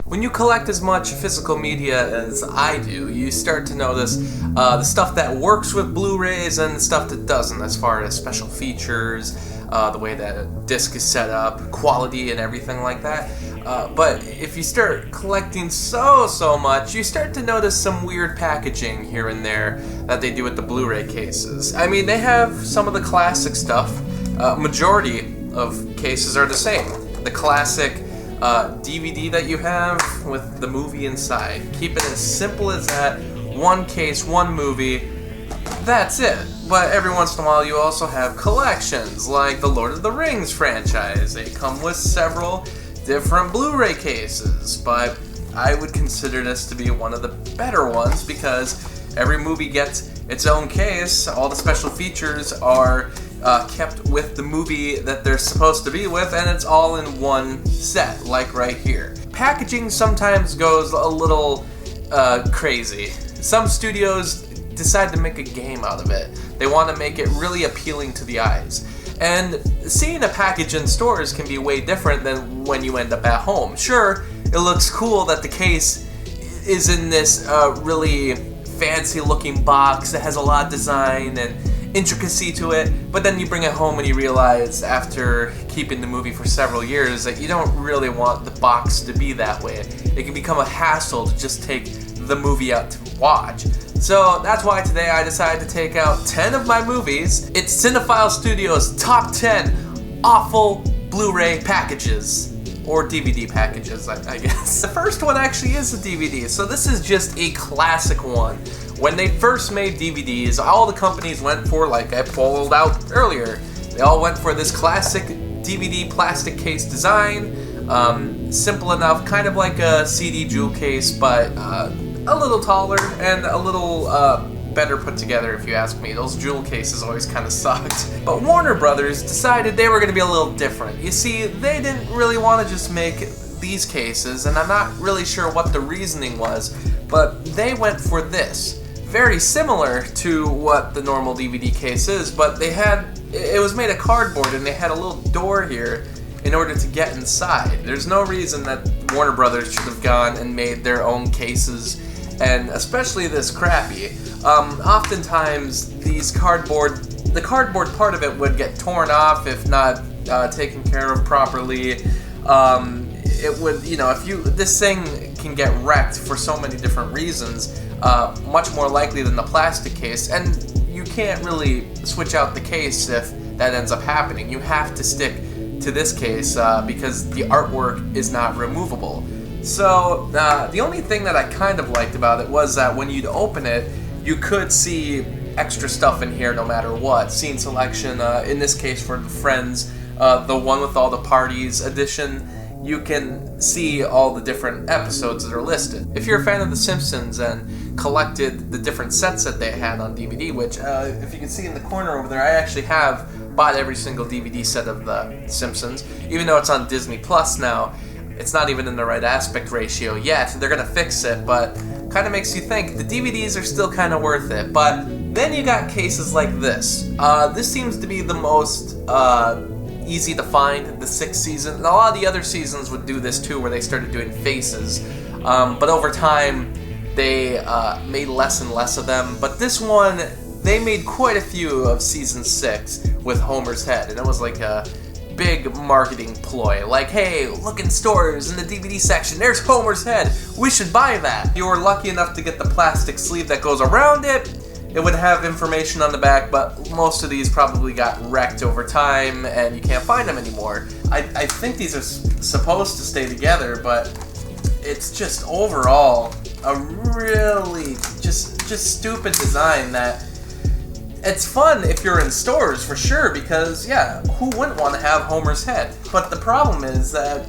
When you collect as much physical media as I do, you start to notice the stuff that works with Blu-rays and the stuff that doesn't, as far as special features, the way that a disc is set up, quality and everything like that. But if you start collecting so much, you start to notice some weird packaging here and there that they do with the Blu-ray cases. I mean, they have some of the classic stuff. Majority of cases are the same. The classic DVD that you have with the movie inside. Keep it as simple as that. One case, one movie. That's it. But every once in a while you also have collections, like the Lord of the Rings franchise. They come with several different Blu-ray cases, but I would consider this to be one of the better ones because every movie gets its own case. All the special features are kept with the movie that they're supposed to be with, and it's all in one set, like right here. Packaging sometimes goes a little crazy. Some studios decide to make a game out of it. They want to make it really appealing to the eyes. And seeing a package in stores can be way different than when you end up at home. Sure, it looks cool that the case is in this really fancy looking box that has a lot of design and intricacy to it, but then you bring it home and you realize after keeping the movie for several years that you don't really want the box to be that way. It can become a hassle to just take the movie out to watch. So that's why today I decided to take out 10 of my movies. It's Cinephile Studios' top 10 awful Blu-ray packages. Or DVD packages, I guess. The first one actually is a DVD, so this is just a classic one. When they first made DVDs, all the companies went for, like I pulled out earlier, they all went for this classic DVD plastic case design. Simple enough, kind of like a CD jewel case, but a little taller and a little better put together, if you ask me. Those jewel cases always kind of sucked. But Warner Brothers decided they were going to be a little different. You see, they didn't really want to just make these cases, and I'm not really sure what the reasoning was, but they went for this. Very similar to what the normal DVD case is, but it was made of cardboard and they had a little door here in order to get inside. There's no reason that Warner Brothers should have gone and made their own cases, and especially this crappy. Oftentimes the cardboard part of it would get torn off if not taken care of properly. It would, this thing can get wrecked for so many different reasons, much more likely than the plastic case, and you can't really switch out the case if that ends up happening. You have to stick to this case because the artwork is not removable. So the only thing that I kind of liked about it was that when you'd open it, you could see extra stuff in here no matter what. Scene selection, in this case for the Friends, the one with all the parties edition, you can see all the different episodes that are listed. If you're a fan of The Simpsons and collected the different sets that they had on DVD, which if you can see in the corner over there, I actually have bought every single DVD set of The Simpsons. Even though it's on Disney Plus now, it's not even in the right aspect ratio yet. They're gonna fix it, but kind of makes you think the DVDs are still kind of worth it. But then you got cases like this. This seems to be the most easy to find, the 6th season. And a lot of the other seasons would do this too, where they started doing faces. But over time, they made less and less of them. But this one, they made quite a few of season 6 with Homer's head, and it was like a big marketing ploy. Like, hey, look in stores in the DVD section, there's Homer's head, we should buy that. If you were lucky enough to get the plastic sleeve that goes around it, it would have information on the back, but most of these probably got wrecked over time and you can't find them anymore. I think these are supposed to stay together, but it's just overall a really just stupid design that it's fun if you're in stores for sure, because yeah, who wouldn't want to have Homer's head? But the problem is that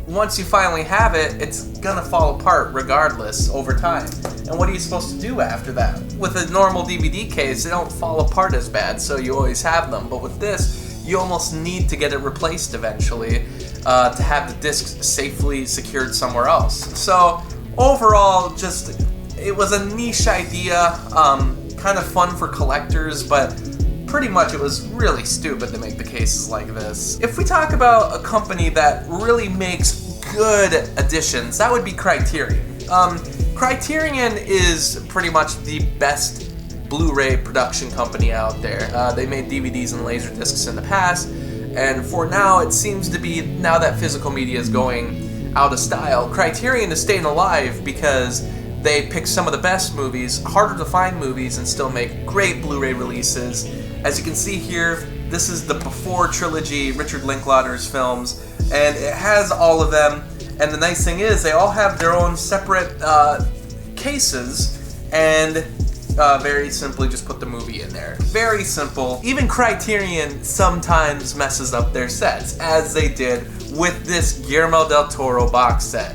once you finally have it, it's gonna fall apart regardless over time. And what are you supposed to do after that? With a normal DVD case, they don't fall apart as bad, so you always have them. But with this, you almost need to get it replaced eventually to have the disc safely secured somewhere else. So overall, it was a niche idea, kind of fun for collectors, but pretty much it was really stupid to make the cases like this. If we talk about a company that really makes good additions, that would be Criterion. Criterion is pretty much the best Blu-ray production company out there. They made DVDs and Laserdiscs in the past, and for now, it seems to be, now that physical media is going out of style, Criterion is staying alive because they pick some of the best movies, harder to find movies, and still make great Blu-ray releases. As you can see here, this is the before trilogy, Richard Linklater's films, and it has all of them. And the nice thing is, they all have their own separate cases, and very simply just put the movie in there. Very simple. Even Criterion sometimes messes up their sets, as they did with this Guillermo del Toro box set.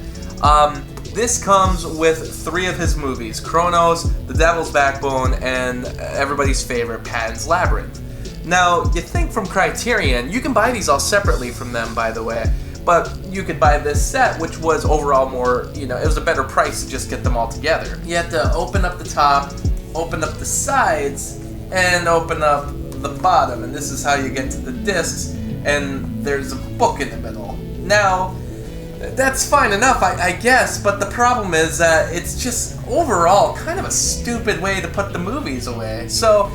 This comes with 3 of his movies: Kronos, The Devil's Backbone, and everybody's favorite, Pan's Labyrinth. Now, you think from Criterion, you can buy these all separately from them, by the way, but you could buy this set, which was overall more, it was a better price to just get them all together. You have to open up the top, open up the sides, and open up the bottom, and this is how you get to the discs, and there's a book in the middle. Now, that's fine enough, I guess, but the problem is that it's just overall kind of a stupid way to put the movies away. So,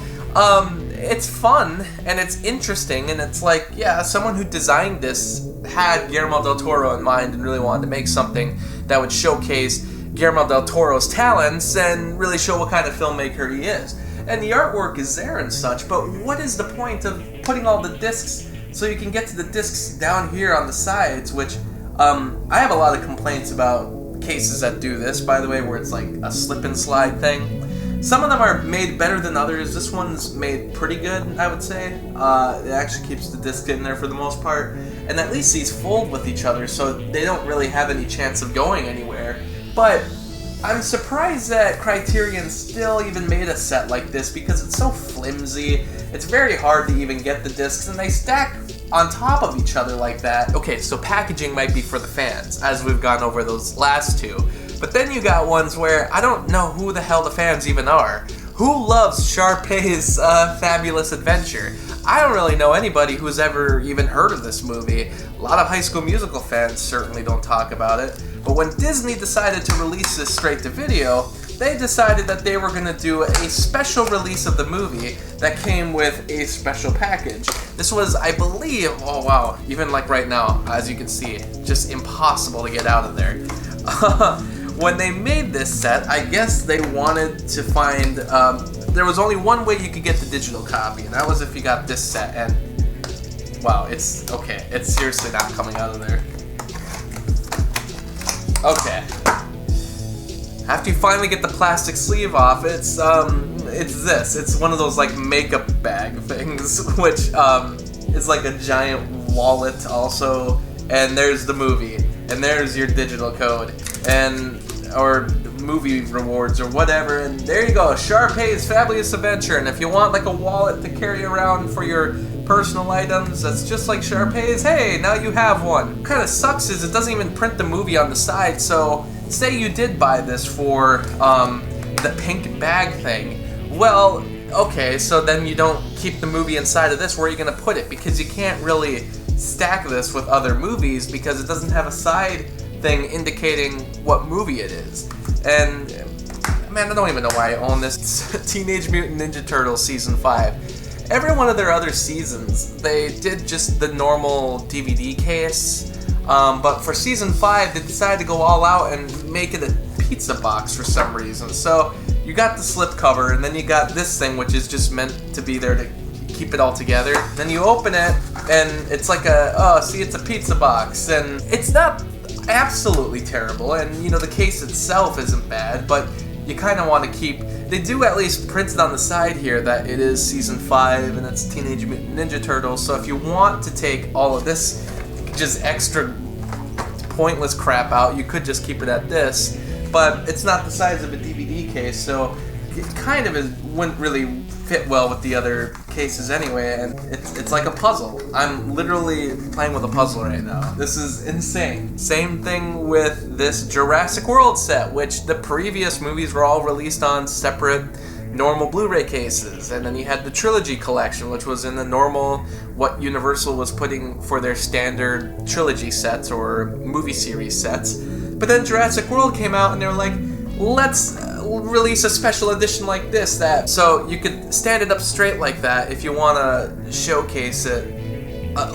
it's fun, and it's interesting, and it's like, yeah, someone who designed this had Guillermo del Toro in mind and really wanted to make something that would showcase Guillermo del Toro's talents and really show what kind of filmmaker he is. And the artwork is there and such, but what is the point of putting all the discs so you can get to the discs down here on the sides, which I have a lot of complaints about cases that do this, by the way, where it's like a slip and slide thing. Some of them are made better than others. This one's made pretty good, I would say. It actually keeps the disc in there for the most part. And at least these fold with each other, so they don't really have any chance of going anywhere. But I'm surprised that Criterion still even made a set like this because it's so flimsy. It's very hard to even get the discs, and they stack on top of each other like that. Okay, so packaging might be for the fans, as we've gone over those last two. But then you got ones where I don't know who the hell the fans even are. Who loves Sharpay's Fabulous Adventure? I don't really know anybody who's ever even heard of this movie. A lot of High School Musical fans certainly don't talk about it. But when Disney decided to release this straight to video, they decided that they were going to do a special release of the movie that came with a special package. This was, I believe, oh wow, even like right now, as you can see, just impossible to get out of there. When they made this set, I guess they wanted to find, there was only one way you could get the digital copy, and that was if you got this set, and wow, it's, okay, it's seriously not coming out of there. Okay. After you finally get the plastic sleeve off, it's this. It's one of those like makeup bag things, which is like a giant wallet also, and there's the movie, and there's your digital code, and or movie rewards or whatever, and there you go, Sharpay's Fabulous Adventure. And if you want like a wallet to carry around for your personal items that's just like Sharpay's, hey, now you have one. What kind of sucks is it doesn't even print the movie on the side, so say you did buy this for the pink bag thing. Well, okay, so then you don't keep the movie inside of this. Where are you going to put it? Because you can't really stack this with other movies because it doesn't have a side thing indicating what movie it is. And man, I don't even know why I own this. Teenage Mutant Ninja Turtles Season 5. Every one of their other seasons, they did just the normal DVD case, but for Season 5, they decided to go all out and make it a pizza box for some reason. So you got the slip cover, and then you got this thing, which is just meant to be there to keep it all together. Then you open it, and it's like a, oh, see, it's a pizza box, and it's not absolutely terrible, and you know, the case itself isn't bad, but you kind of want to keep, they do at least print it on the side here that it is Season 5 and it's Teenage Mutant Ninja Turtles, so if you want to take all of this just extra pointless crap out, you could just keep it at this, but it's not the size of a DVD case, so it kind of wouldn't really fit well with the other cases anyway, and it's like a puzzle. I'm literally playing with a puzzle right now. This is insane. Same thing with this Jurassic World set, which the previous movies were all released on separate normal Blu-ray cases, and then you had the Trilogy collection, which was in the normal, what Universal was putting for their standard Trilogy sets or movie series sets. But then Jurassic World came out and they were like, let's release a special edition like this, that so you could stand it up straight like that if you want to showcase it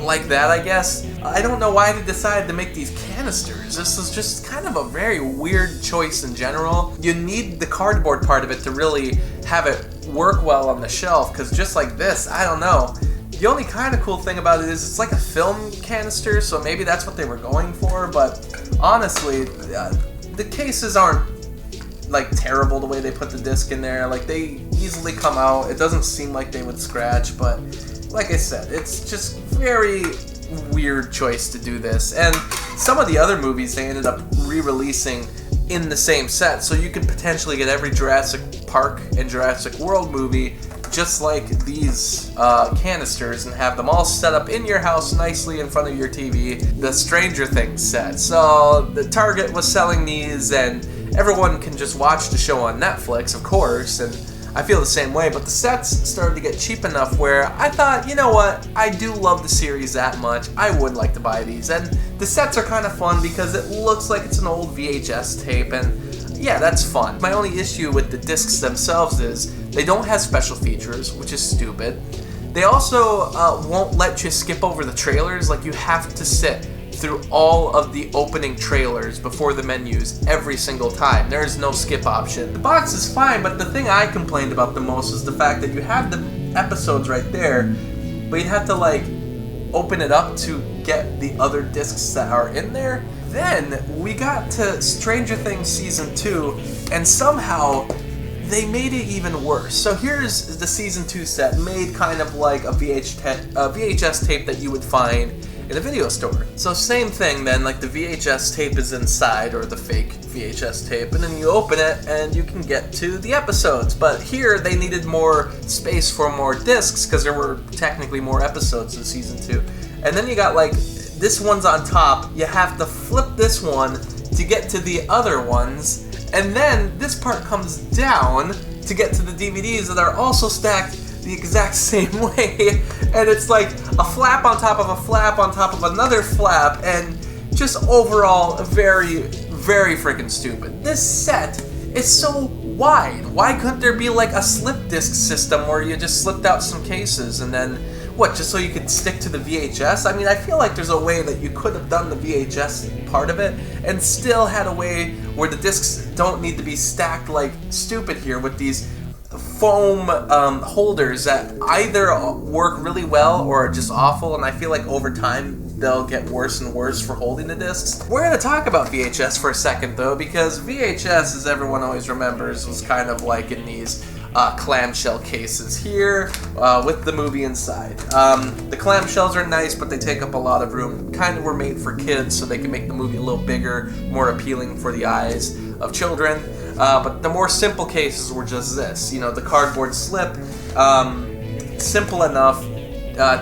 like that, I guess. I don't know why they decided to make these canisters. This is just kind of a very weird choice in general. You need the cardboard part of it to really have it work well on the shelf, because just like this, I don't know. The only kind of cool thing about it is it's like a film canister, so maybe that's what they were going for, but honestly, the cases aren't like terrible the way they put the disc in there. Like, they easily come out. It doesn't seem like they would scratch, but like I said, it's just very weird choice to do this. And some of the other movies they ended up re-releasing in the same set, so you could potentially get every Jurassic Park and Jurassic World movie just like these canisters and have them all set up in your house nicely in front of your TV. The Stranger Things set. So the Target was selling these, and everyone can just watch the show on Netflix, of course, and I feel the same way, but the sets started to get cheap enough where I thought, you know what, I do love the series that much, I would like to buy these. And the sets are kind of fun because it looks like it's an old VHS tape, and yeah, that's fun. My only issue with the discs themselves is they don't have special features, which is stupid. They also won't let you skip over the trailers. Like, you have to sit through all of the opening trailers before the menus every single time. There is no skip option. The box is fine, but the thing I complained about the most is the fact that you have the episodes right there, but you'd have to like open it up to get the other discs that are in there. Then we got to Stranger Things Season 2, and somehow they made it even worse. So here's the Season 2 set, made kind of like a VHS tape that you would find in a video store. So same thing then, like the VHS tape is inside, or the fake VHS tape, and then you open it and you can get to the episodes. But here they needed more space for more discs because there were technically more episodes in Season 2. And then you got like, this one's on top, you have to flip this one to get to the other ones, and then this part comes down to get to the DVDs that are also stacked the exact same way, and it's like a flap on top of a flap on top of another flap, and just overall very, very freaking stupid. This set is so wide. Why couldn't there be like a slip disc system where you just slipped out some cases and then what, just so you could stick to the VHS? I mean, I feel like there's a way that you could have done the VHS part of it and still had a way where the discs don't need to be stacked like stupid here with these foam holders that either work really well or are just awful, and I feel like over time they'll get worse and worse for holding the discs. We're going to talk about VHS for a second though, because VHS, as everyone always remembers, was kind of like in these clamshell cases here with the movie inside. The clamshells are nice, but they take up a lot of room. Kind of were made for kids so they can make the movie a little bigger, more appealing for the eyes of children. But the more simple cases were just this, you know, the cardboard slip, simple enough,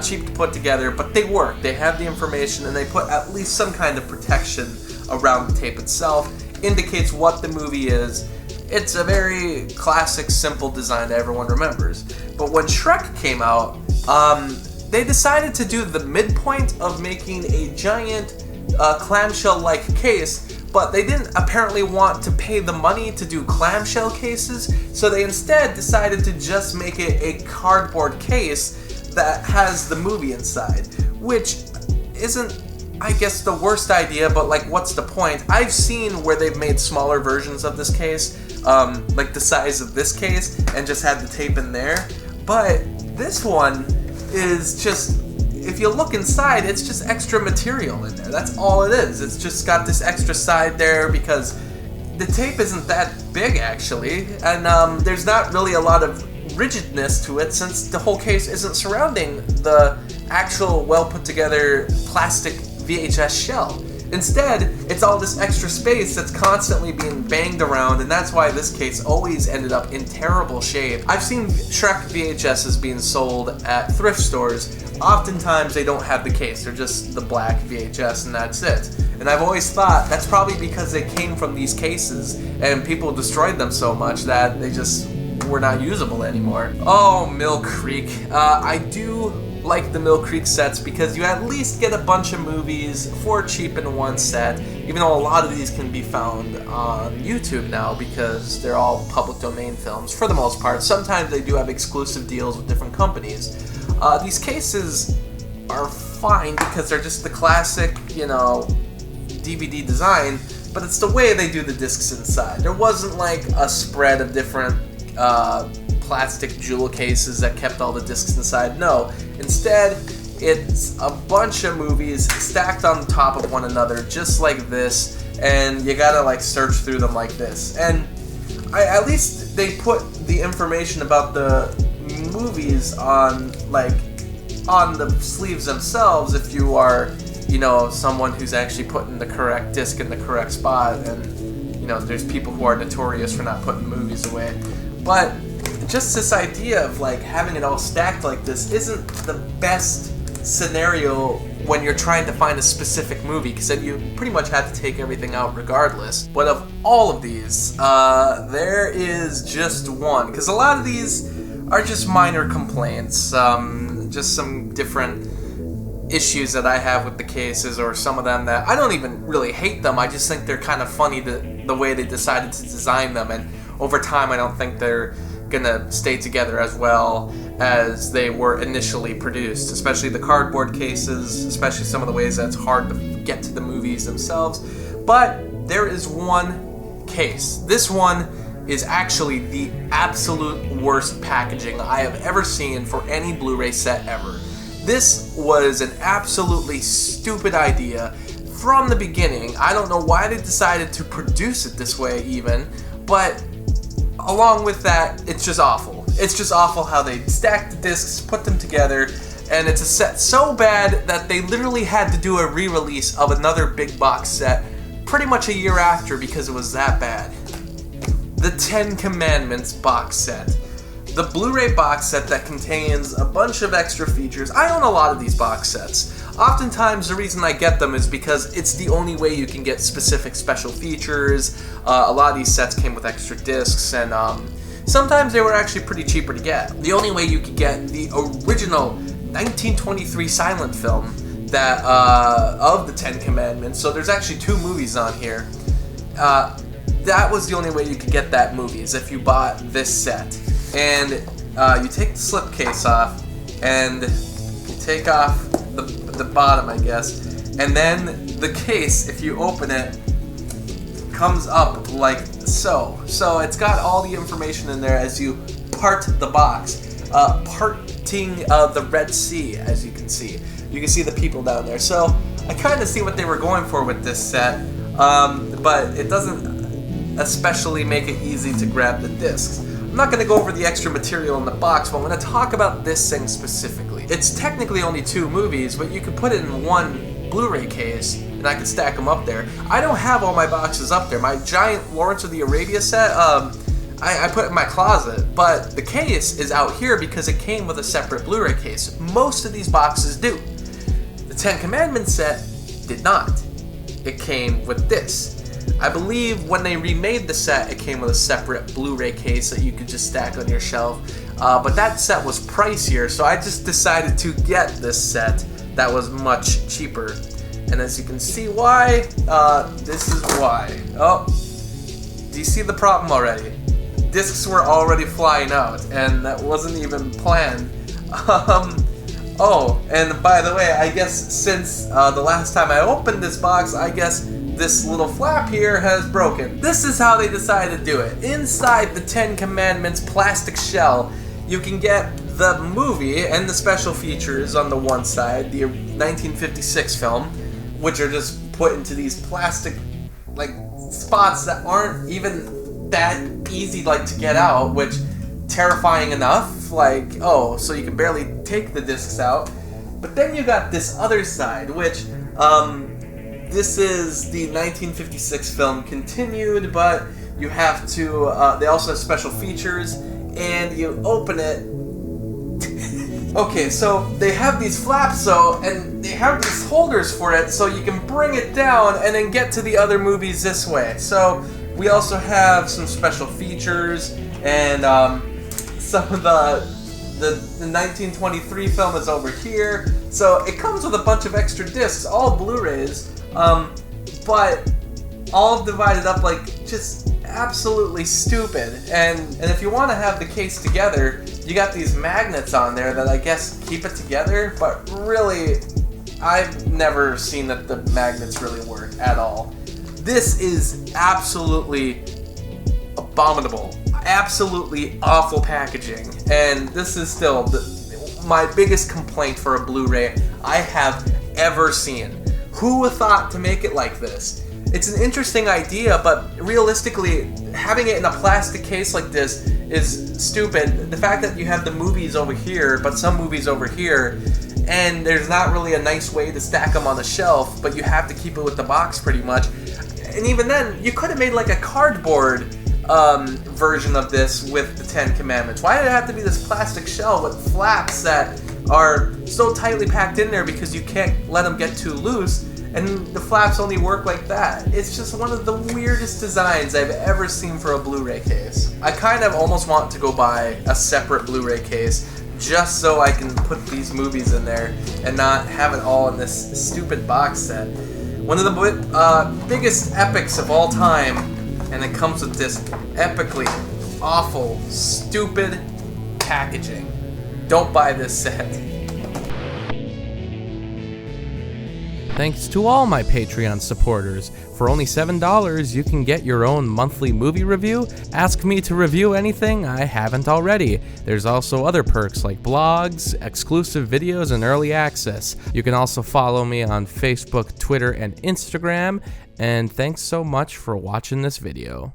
cheap to put together, but they work. They have the information, and they put at least some kind of protection around the tape itself, indicates what the movie is. It's a very classic, simple design that everyone remembers. But when Shrek came out, they decided to do the midpoint of making a giant clamshell-like case, but they didn't apparently want to pay the money to do clamshell cases, so they instead decided to just make it a cardboard case that has the movie inside, which isn't, I guess, the worst idea, but like, what's the point? I've seen where they've made smaller versions of this case, like the size of this case, and just had the tape in there, but this one is just, if you look inside, it's just extra material in there. That's all it is. It's just got this extra side there because the tape isn't that big, actually, and there's not really a lot of rigidness to it since the whole case isn't surrounding the actual well-put-together plastic VHS shell. Instead, it's all this extra space that's constantly being banged around, and that's why this case always ended up in terrible shape. I've seen Shrek VHSs being sold at thrift stores. Oftentimes they don't have the case, they're just the black VHS and that's it. And I've always thought that's probably because they came from these cases and people destroyed them so much that they just were not usable anymore. Oh, Mill Creek. I do like the Mill Creek sets because you at least get a bunch of movies for cheap in one set, even though a lot of these can be found on YouTube now because they're all public domain films for the most part. Sometimes they do have exclusive deals with different companies. These cases are fine because they're just the classic, DVD design, but it's the way they do the discs inside. There wasn't like a spread of different plastic jewel cases that kept all the discs inside. No, instead it's a bunch of movies stacked on top of one another just like this, and you gotta like search through them like this. And at least they put the information about the movies on the sleeves themselves if you are someone who's actually putting the correct disc in the correct spot. And there's people who are notorious for not putting movies away, but just this idea of like having it all stacked like this isn't the best scenario when you're trying to find a specific movie, because then you pretty much have to take everything out regardless. But of all of these, there is just one, because a lot of these are just minor complaints, just some different issues that I have with the cases, or some of them that I don't even really hate them. I just think they're kind of funny, the way they decided to design them, and over time I don't think they're gonna stay together as well as they were initially produced, especially the cardboard cases, especially some of the ways that it's hard to get to the movies themselves. But there is one case. This one is actually the absolute worst packaging I have ever seen for any Blu-ray set ever. This was an absolutely stupid idea from the beginning. I don't know why they decided to produce it this way even, but along with that, it's just awful. It's just awful how they stacked the discs, put them together, and it's a set so bad that they literally had to do a re-release of another big box set pretty much a year after because it was that bad. The Ten Commandments box set. The Blu-ray box set that contains a bunch of extra features. I own a lot of these box sets. Oftentimes the reason I get them is because it's the only way you can get specific special features. A lot of these sets came with extra discs, and sometimes they were actually pretty cheaper to get. The only way you could get the original 1923 silent film that of the Ten Commandments, so there's actually 2 movies on here. That was the only way you could get that movie, is if you bought this set. And you take the slipcase off, and you take off the bottom, I guess, and then the case, if you open it, comes up like so. So it's got all the information in there as you part the box. Parting the Red Sea, as you can see. You can see the people down there. So I kind of see what they were going for with this set, but it doesn't especially make it easy to grab the discs. I'm not going to go over the extra material in the box, but I'm going to talk about this thing specifically. It's technically only 2 movies, but you could put it in one Blu-ray case, and I could stack them up there. I don't have all my boxes up there. My giant Lawrence of the Arabia set, I put it in my closet, but the case is out here because it came with a separate Blu-ray case. Most of these boxes do. The Ten Commandments set did not. It came with this. I believe when they remade the set, it came with a separate Blu-ray case that you could just stack on your shelf. But that set was pricier, so I just decided to get this set that was much cheaper. And as you can see why, this is why. Oh, do you see the problem already? Discs were already flying out, and that wasn't even planned. Oh, and by the way, I guess since the last time I opened this box, I guess this little flap here has broken. This is how they decided to do it. Inside the Ten Commandments plastic shell, you can get the movie and the special features on the one side, the 1956 film, which are just put into these plastic spots that aren't even that easy to get out, which terrifying enough, so you can barely take the discs out. But then you got this other side, which this is the 1956 film continued, but you have to, they also have special features, and you open it. Okay, so they have these flaps, and they have these holders for it, so you can bring it down and then get to the other movies this way. So we also have some special features, and some of the 1923 film is over here. So it comes with a bunch of extra discs, all Blu-rays, but all divided up like just absolutely stupid. And if you want to have the case together, you got these magnets on there that I guess keep it together, but really, I've never seen that the magnets really work at all. This is absolutely abominable. Absolutely awful packaging, and this is still my biggest complaint for a Blu-ray I have ever seen. Who would have thought to make it like this? It's an interesting idea, but realistically, having it in a plastic case like this is stupid. The fact that you have the movies over here, but some movies over here, and there's not really a nice way to stack them on the shelf, but you have to keep it with the box pretty much. And even then, you could have made like a cardboard version of this with the Ten Commandments. Why did it have to be this plastic shell with flaps that are so tightly packed in there because you can't let them get too loose, and the flaps only work like that? It's just one of the weirdest designs I've ever seen for a Blu-ray case. I kind of almost want to go buy a separate Blu-ray case just so I can put these movies in there and not have it all in this stupid box set. One of the biggest epics of all time, and it comes with this epically awful, stupid packaging. Don't buy this set. Thanks to all my Patreon supporters. For only $7, you can get your own monthly movie review. Ask me to review anything I haven't already. There's also other perks like blogs, exclusive videos, and early access. You can also follow me on Facebook, Twitter, and Instagram. And thanks so much for watching this video.